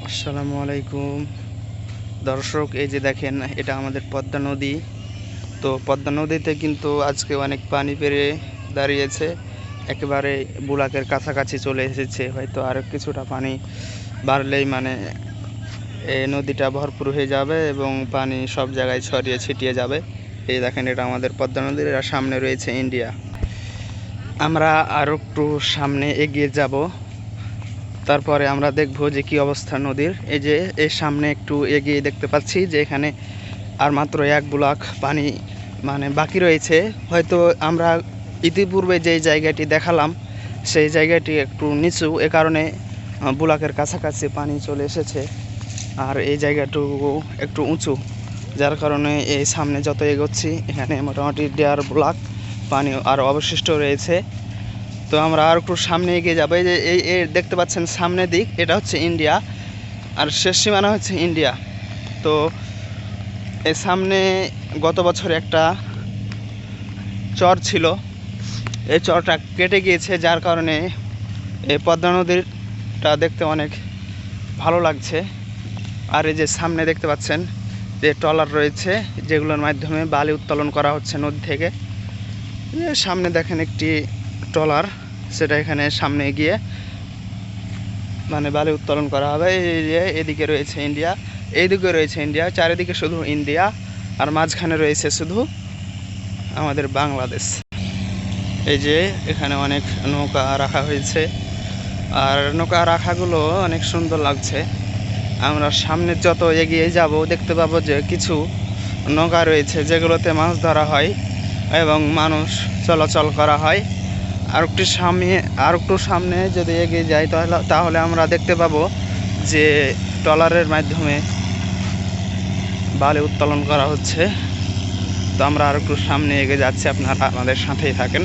আসসালামু আলাইকুম দর্শক, এই যে দেখেন, এটা আমাদের পদ্মা নদী। তো পদ্মা নদীতে কিন্তু আজকে অনেক পানি বেড়ে দাঁড়িয়েছে, একেবারে বুলাকের কাছাকাছি চলে এসেছে। হয়তো আরও কিছুটা পানি বাড়লেই এই নদীটা ভরপুর হয়ে যাবে এবং পানি সব জায়গায় ছড়িয়ে ছিটিয়ে যাবে। এই দেখেন, এটা আমাদের পদ্মা নদীর, আর সামনে রয়েছে ইন্ডিয়া। আমরা আরও একটু সামনে এগিয়ে যাব, তারপরে আমরা দেখব যে কি অবস্থা নদীর। এই যে এর সামনে একটু এগিয়ে দেখতে পাচ্ছি যে এখানে আর মাত্র 1 বুলাক পানি বাকি রয়েছে। হয়তো আমরা ইতিপূর্বে যেই জায়গাটি দেখালাম সেই জায়গাটি একটু নিচু, এ কারণে বুলাকের কাছাকাছি পানি চলে এসেছে। আর এই জায়গাটুকু একটু উঁচু, যার কারণে এই সামনে যত এগোচ্ছি এখানে মোটামুটি 1.5 বুলাক পানি আর অবশিষ্ট রয়েছে। তো আমরা আর একটু সামনে এগিয়ে যাবো। এই যে এই দেখতে পাচ্ছেন সামনের দিক, এটা হচ্ছে ইন্ডিয়া, আর শেষ সীমানা হচ্ছে ইন্ডিয়া। তো এই সামনে গত বছর একটা চর ছিল, এই চরটা কেটে গিয়েছে, যার কারণে এই পদ্মা নদীরটা দেখতে অনেক ভালো লাগছে। আর এই যে সামনে দেখতে পাচ্ছেন যে ট্রলার রয়েছে, যেগুলোর মাধ্যমে বালি উত্তোলন করা হচ্ছে নদী থেকে। সামনে দেখেন একটি ট্রলার, সেটা এখানে সামনে গিয়ে বালি উত্তোলন করা হবে। এই যে এদিকে রয়েছে ইন্ডিয়া, এইদিকে রয়েছে ইন্ডিয়া, চারিদিকে শুধু ইন্ডিয়া, আর মাঝখানে রয়েছে শুধু আমাদের বাংলাদেশ। এই যে এখানে অনেক নৌকা রাখা হয়েছে, আর নৌকা রাখাগুলো অনেক সুন্দর লাগছে। আমরা সামনে যত এগিয়ে যাব দেখতে পাবো যে কিছু নৌকা রয়েছে যেগুলোতে মাছ ধরা হয় এবং মানুষ চলাচল করা হয়। আর একটু সামনে যদি এগিয়ে যাই তাহলে আমরা দেখতে পাবো যে ট্রলারের মাধ্যমে বালি উত্তোলন করা হচ্ছে। তো আমরা আর একটু সামনে এগিয়ে যাচ্ছি, আপনারা আমাদের সাথেই থাকেন।